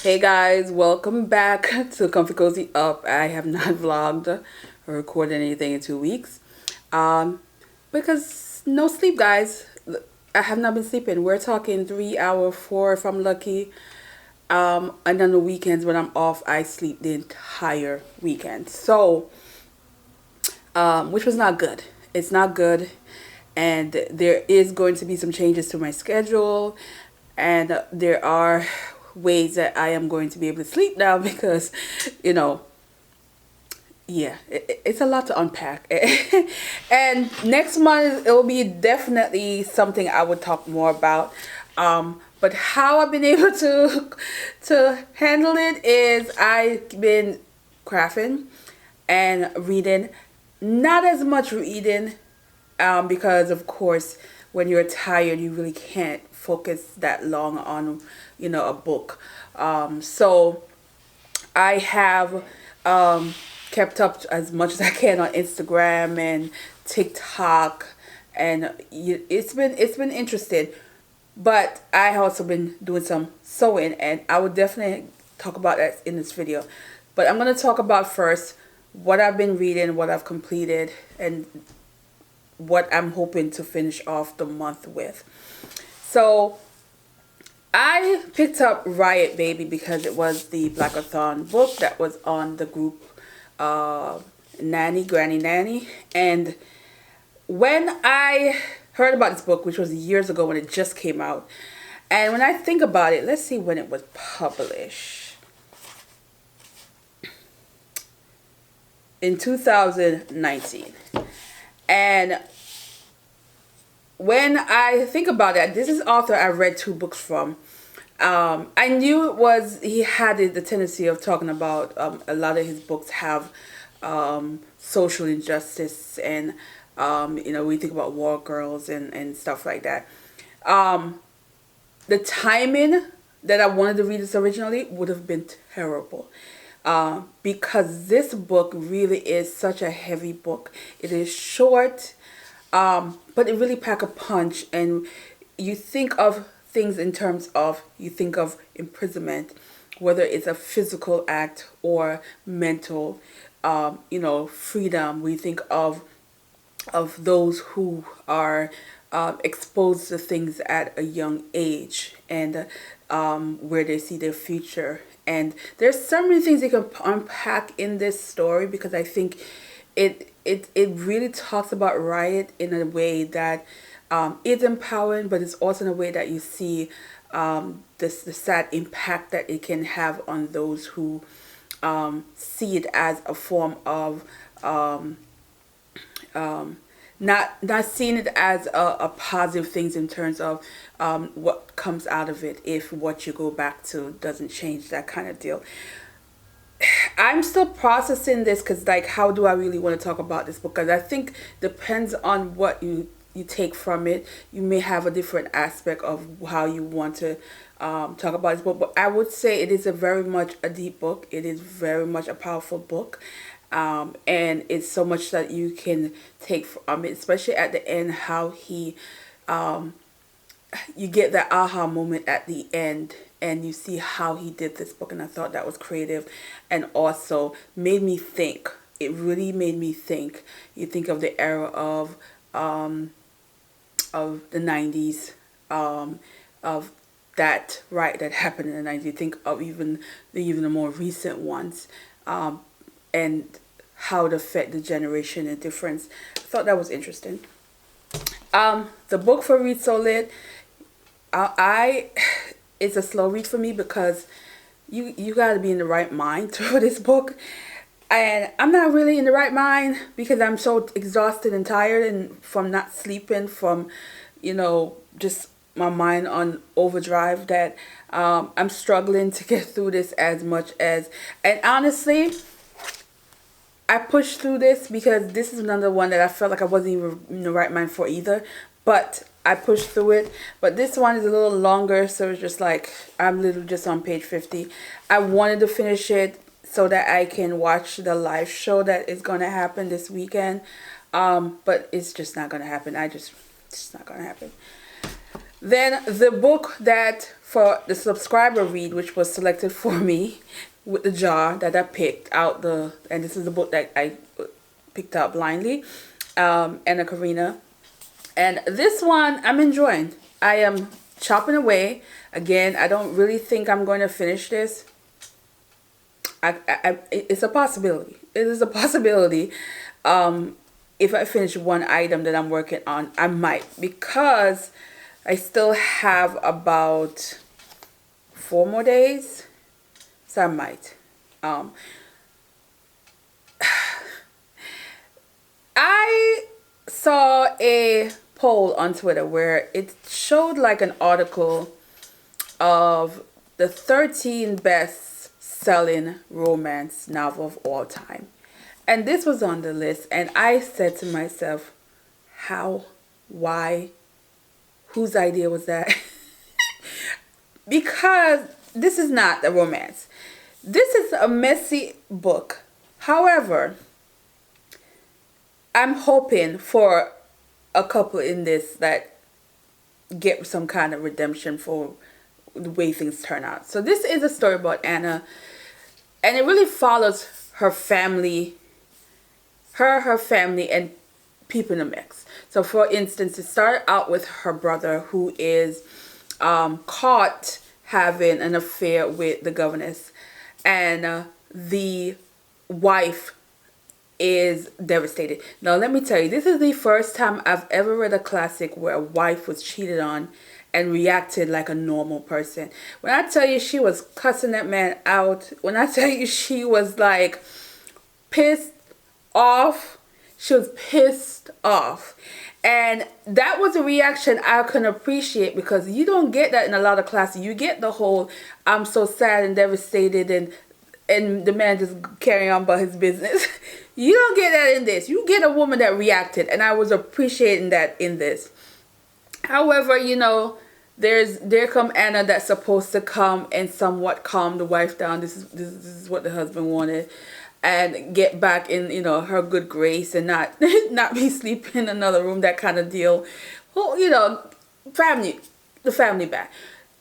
Hey guys, welcome back to Comfy Cozy Up. I have not vlogged or recorded anything in 2 weeks. Because no sleep, guys. I have not been sleeping. We're talking 3 hour, 4 if I'm lucky. And on the weekends when I'm off, I sleep the entire weekend. So, which was not good. It's not good. And there is going to be some changes to my schedule. And there are ways that I am going to be able to sleep now because, yeah, it's a lot to unpack. And next month, it will be definitely something I would talk more about. But how I've been able to handle it is I've been crafting and reading. Not as much reading because, of course, when you're tired, you really can't focus that long on, a book. So I have kept up as much as I can on Instagram and TikTok, and it's been interesting. But I also been doing some sewing, and I would definitely talk about that in this video. But I'm going to talk about first what I've been reading, what I've completed, and what I'm hoping to finish off the month with. So I picked up Riot Baby because it was the Blackathon book that was on the group Granny Nanny. And when I heard about this book, which was years ago when it just came out, and when I think about it, let's see when it was published. In 2019. And when I think about it, this is author I read 2 books from. I knew he had the tendency of talking about a lot of his books have social injustice, and we think about war girls and stuff like that. The timing that I wanted to read this originally would have been terrible. Because this book really is such a heavy book. It is short, but it really packs a punch, and you think of things in terms of, you think of imprisonment, whether it's a physical act or mental, freedom. We think of those who are exposed to things at a young age, and where they see their future. And there's so many things you can unpack in this story, because I think it really talks about Riot in a way that is empowering, but it's also in a way that you see the sad impact that it can have on those who see it as a form of not seeing it as a positive things in terms of what comes out of it if what you go back to doesn't change, that kind of deal. I'm still processing this, because how do I really want to talk about this book? Because I think depends on what you take from it. You may have a different aspect of how you want to talk about this book, but I would say it is very much a deep book. It is very much a powerful book. And it's so much that you can take from it, especially at the end, how he, you get that aha moment at the end, and you see how he did this book. And I thought that was creative, and also made me think. It really made me think. You think of the era of the 90s, of that that happened in the 90s. You think of even the more recent ones, and how it affect the generation and difference. I thought that was interesting. The book for Read So Lit, it's a slow read for me, because you got to be in the right mind for this book. And I'm not really in the right mind, because I'm so exhausted and tired, and from not sleeping, from, just my mind on overdrive, that I'm struggling to get through this as much as, and honestly, I pushed through this because this is another one that I felt like I wasn't even in the right mind for either. But I pushed through it. But this one is a little longer, so it's just like, I'm literally just on page 50. I wanted to finish it so that I can watch the live show that is going to happen this weekend. But it's just not going to happen. It's just not going to happen. Then the book that for the subscriber read, which was selected for me with the jar that I picked out and this is the book that I picked out blindly, Anna Karina. And this one I'm enjoying. I am chopping away. Again, I don't really think I'm going to finish this. It's a possibility. It is a possibility. If I finish one item that I'm working on, I might, because I still have about 4 more days, so I might. I saw a poll on Twitter where it showed like an article of the 13 best selling romance novel of all time. And this was on the list, and I said to myself, how, why, whose idea was that? Because this is not a romance. This is a messy book. However, I'm hoping for a couple in this that get some kind of redemption for the way things turn out. So this is a story about Anna, and it really follows her family, her family, and people in the mix. So for instance, it started out with her brother, who is caught having an affair with the governess, and the wife is devastated. Now let me tell you, this is the first time I've ever read a classic where a wife was cheated on and reacted like a normal person. When I tell you she was cussing that man out, when I tell you she was like pissed off, she was pissed off. And that was a reaction I can appreciate, because you don't get that in a lot of classes. You get the whole I'm so sad and devastated and the man just carrying on about his business. You don't get that in this. You get a woman that reacted, and I was appreciating that in this. However, you know, there come Anna that's supposed to come and somewhat calm the wife down. This is what the husband wanted, and get back in, you know, her good grace, and not be sleeping in another room, that kind of deal. Well, you know, the family back.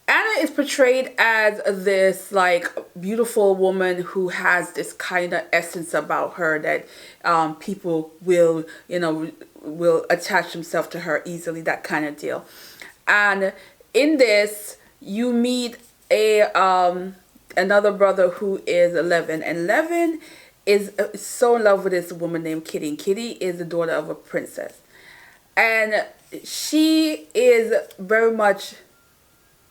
Anna is portrayed as this like beautiful woman who has this kind of essence about her that people will, you know, will attach themselves to her easily, that kind of deal. And in this, you meet a another brother who is 11, and 11 is so in love with this woman named Kitty. And Kitty is the daughter of a princess, and she is very much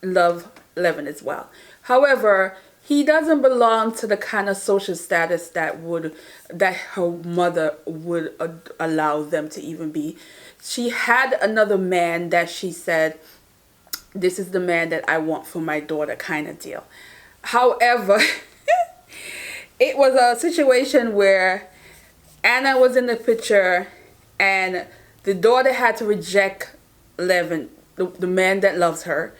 love 11 as well. However, he doesn't belong to the kind of social status that her mother would allow them to even be. She had another man that she said, this is the man that I want for my daughter, kind of deal. However, it was a situation where Anna was in the picture, and the daughter had to reject 11, the man that loves her,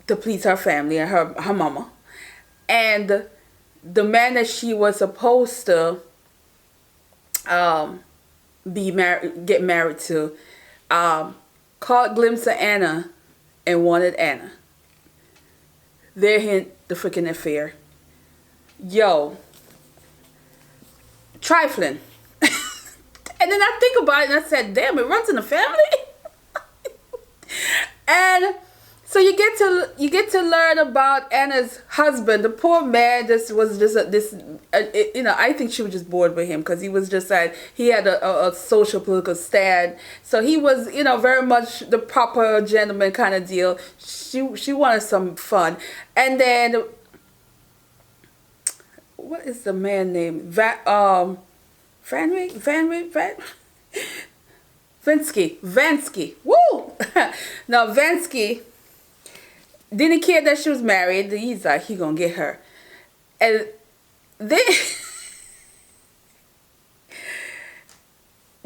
to please her family and her mama. And the man that she was supposed to get married to, caught a glimpse of Anna and wanted Anna. There hint the freaking affair. Yo, trifling. And then I think about it and I said, damn, it runs in the family. And so you get to learn about Anna's husband. The poor man was just you know, I think she was just bored with him, because he was just like, he had a social political stand. So he was, you know, very much the proper gentleman kind of deal. She wanted some fun. And then, what is the man name? Vansky. Woo! Now Vansky didn't care that she was married. He's like, he gonna get her. And then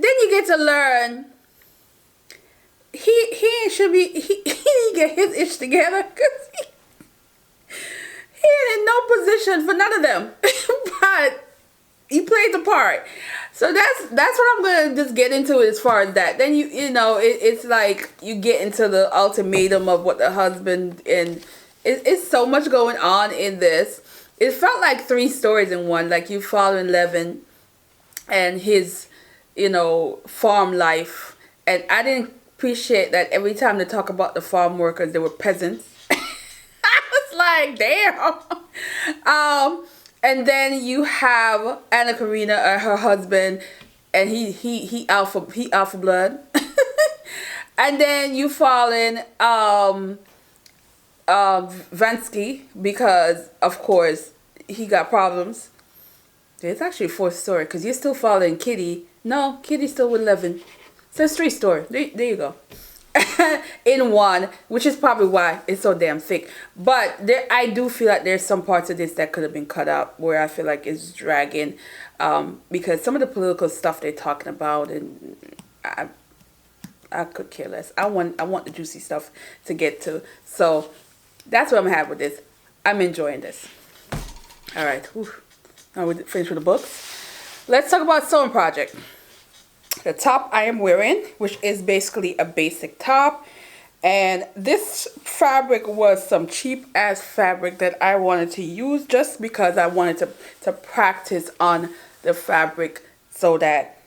you get to learn he didn't get his ish together, because he ain't in no position for none of them. But he played the part. So that's what I'm gonna just get into as far as that. Then you know it's like you get into the ultimatum of what the husband and it's so much going on in this. It felt like three stories in one. Like you following Levin and his, farm life. And I didn't appreciate that every time they talk about the farm workers, they were peasants. I was like, damn. And then you have Anna Karina, her husband, and he alpha blood. And then you fall in Vansky, because of course he got problems. It's actually a fourth story because you're still following Kitty. No, Kitty's still with Levin. So it's three stories. There you go. In one, which is probably why it's so damn thick. But I do feel like there's some parts of this that could have been cut out, where I feel like it's dragging, because some of the political stuff they're talking about, and I could care less. I want the juicy stuff to get to. So that's what I'm having with this. I'm enjoying this. All right. Whew. Now we're finished with the books. Let's talk about sewing project. The top I am wearing, which is basically a basic top, and this fabric was some cheap ass fabric that I wanted to use just because I wanted to practice on the fabric, so that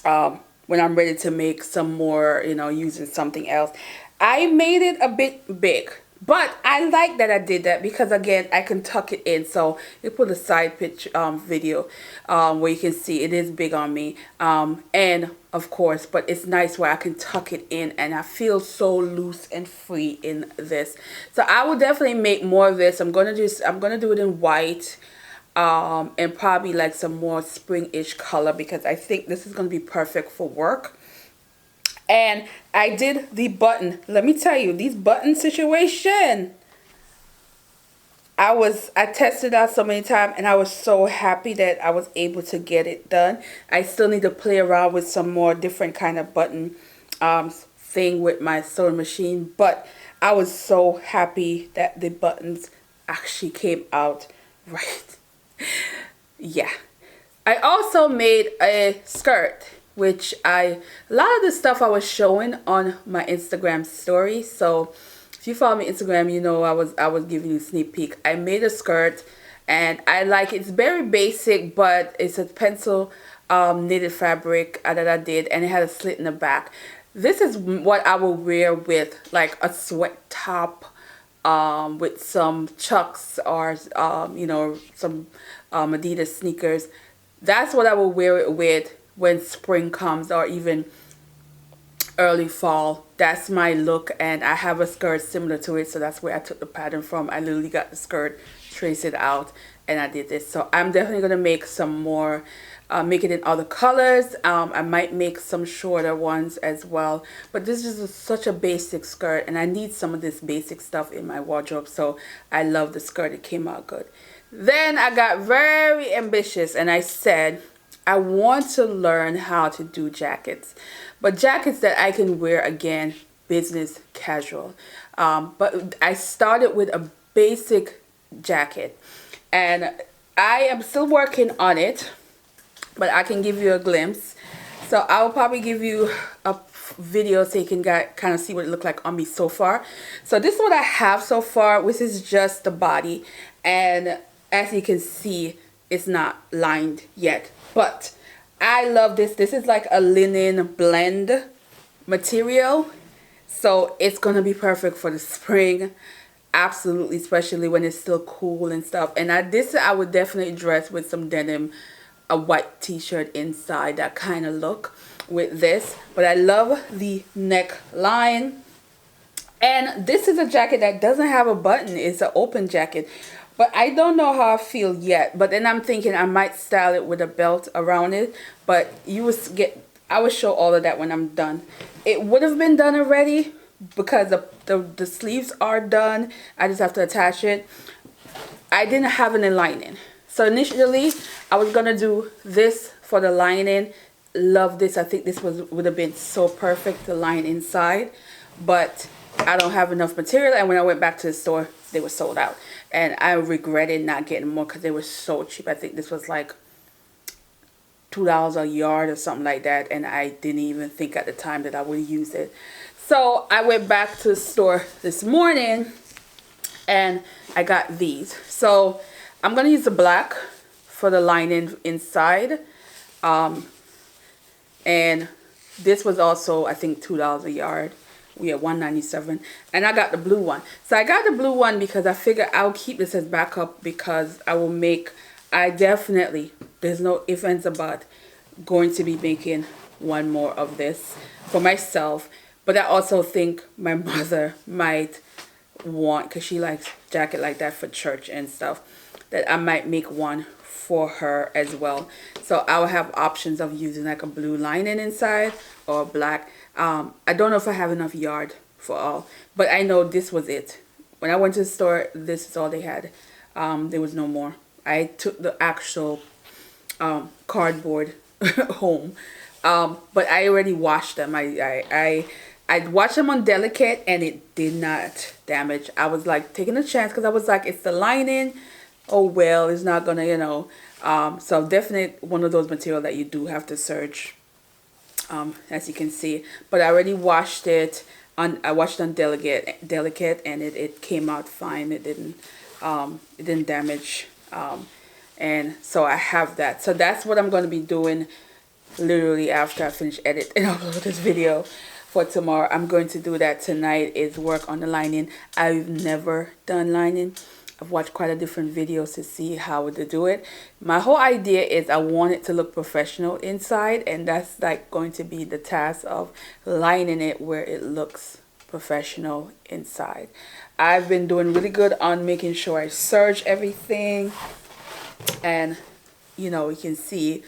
when I'm ready to make some more, using something else. I made it a bit big, but I like that I did that because, again, I can tuck it in. So you put a side pitch video where you can see it is big on me, and of course, but it's nice where I can tuck it in, and I feel so loose and free in this. So I will definitely make more of this. I'm gonna do it in white, and probably like some more spring-ish color, because I think this is gonna be perfect for work. And I did the button. Let me tell you, these button situation, I tested out so many times, and I was so happy that I was able to get it done. I still need to play around with some more different kind of button thing with my sewing machine, but I was so happy that the buttons actually came out right. Yeah. I also made a skirt, which a lot of the stuff I was showing on my Instagram story. So if you follow me on Instagram, you know I was giving you a sneak peek. I made a skirt, and I like it. It's very basic, but it's a pencil knitted fabric that I did, and it had a slit in the back. This is what I will wear with like a sweat top, with some chucks, or some Adidas sneakers. That's what I will wear it with when spring comes, or even early fall. That's my look, and I have a skirt similar to it, so that's where I took the pattern from. I literally got the skirt, traced it out, and I did this. So I'm definitely going to make some more, make it in other colors. I might make some shorter ones as well, but this is such a basic skirt, and I need some of this basic stuff in my wardrobe, so I love the skirt. It came out good. Then I got very ambitious, and I said I want to learn how to do jackets, but jackets that I can wear, again, business casual. But I started with a basic jacket, and I am still working on it, but I can give you a glimpse. So I will probably give you a video so you can kind of see what it looked like on me so far. So this is what I have so far. This is just the body, and as you can see, it's not lined yet, but I love this. This is like a linen blend material, so it's gonna be perfect for the spring. Absolutely, especially when it's still cool and stuff. And this I would definitely dress with some denim, a white t-shirt inside, that kind of look with this. But I love the neckline, and this is a jacket that doesn't have a button. It's an open jacket. But I don't know how I feel yet. But then I'm thinking I might style it with a belt around it. But I will show all of that when I'm done. It would have been done already because the sleeves are done. I just have to attach it. I didn't have any lining. So initially, I was going to do this for the lining. Love this. I think this would have been so perfect to line inside. But I don't have enough material. And when I went back to the store, they were sold out. And I regretted not getting more because they were so cheap. I think this was like $2 a yard or something like that. And I didn't even think at the time that I would use it. So I went back to the store this morning, and I got these. So I'm gonna use the black for the lining inside, and this was also, I think, $2 a yard. We at $1.97, and I got the blue one. So I got the blue one because I figure I'll keep this as backup, because I definitely, there's no ifs, ands, or buts, going to be making one more of this for myself. But I also think my mother might want, because she likes jacket like that for church and stuff, that I might make one for her as well. So I'll have options of using like a blue lining inside or black. I don't know if I have enough yard for all, but I know this was it. When I went to the store, this is all they had. There was no more. I took the actual cardboard home, but I already washed them. I washed them on delicate, and it did not damage. I was like taking a chance, because I was like, it's the lining. Oh well, it's not gonna, you know. So definitely one of those material that you do have to search, as you can see. But I already washed it on. I washed on delicate, and it came out fine. It didn't damage. And so I have that. So that's what I'm going to be doing literally after I finish edit and upload this video for tomorrow. I'm going to do that tonight, is work on the lining. I've never done lining. I've watched quite a different videos to see how to do it. My whole idea is I want it to look professional inside, and that's like going to be the task of lining it where it looks professional inside. I've been doing really good on making sure I serge everything, and you know, you can see,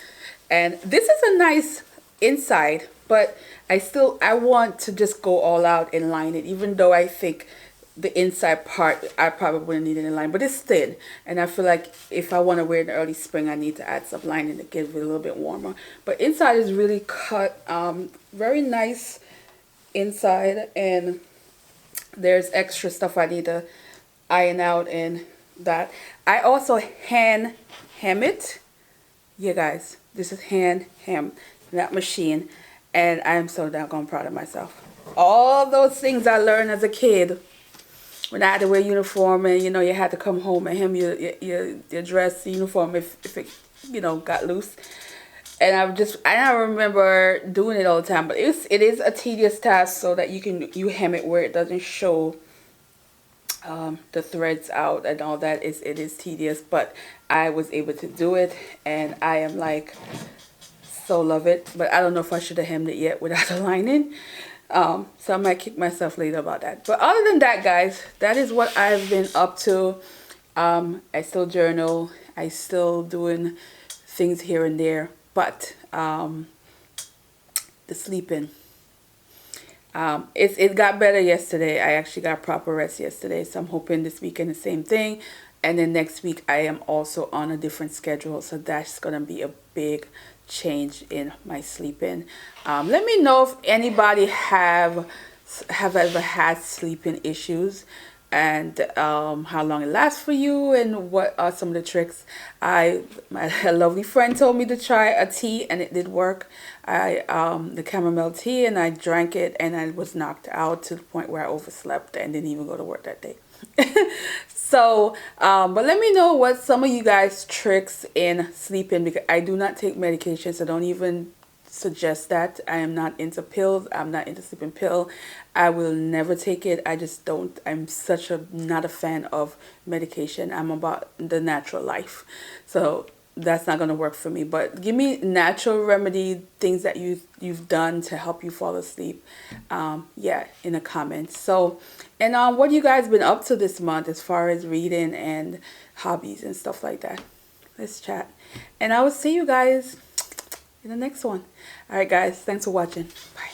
and this is a nice inside, but I want to just go all out and line it, even though I think the inside part I probably wouldn't need any line, but it's thin, and I feel like if I want to wear it in early spring, I need to add some lining to give it a little bit warmer. But inside is really cut, very nice inside, and there's extra stuff I need to iron out in that. I also hand hem it. Yeah guys, this is hand hem, not machine, and I am so doggone proud of myself. All those things I learned as a kid, when I had to wear uniform, and you know, you had to come home and hem your dress uniform if it, you know, got loose. And I remember doing it all the time, but it is a tedious task, so that you hem it where it doesn't show the threads out and all that. It is tedious, but I was able to do it, and I am like, so love it. But I don't know if I should have hemmed it yet without the lining. So I might kick myself later about that. But other than that, guys, that is what I've been up to. I still journal. I still doing things here and there. But the sleeping, it got better yesterday. I actually got proper rest yesterday. So I'm hoping this weekend the same thing. And then next week I am also on a different schedule. So that's going to be a big change in my sleeping. Let me know if anybody have ever had sleeping issues, and how long it lasts for you, and what are some of the tricks. A lovely friend told me to try a tea, and it did work. The chamomile tea, and I drank it, and I was knocked out to the point where I overslept and didn't even go to work that day. So but let me know what some of you guys tricks in sleeping, because I do not take medication, so don't even suggest that. I am not into pills. I'm not into sleeping pill. I will never take it. I just don't. I'm not a fan of medication. I'm about the natural life, so that's not going to work for me. But give me natural remedy, things that you've done to help you fall asleep, yeah, in the comments. So, and what you guys been up to this month as far as reading and hobbies and stuff like that? Let's chat, and I will see you guys in the next one. All right guys, thanks for watching. Bye.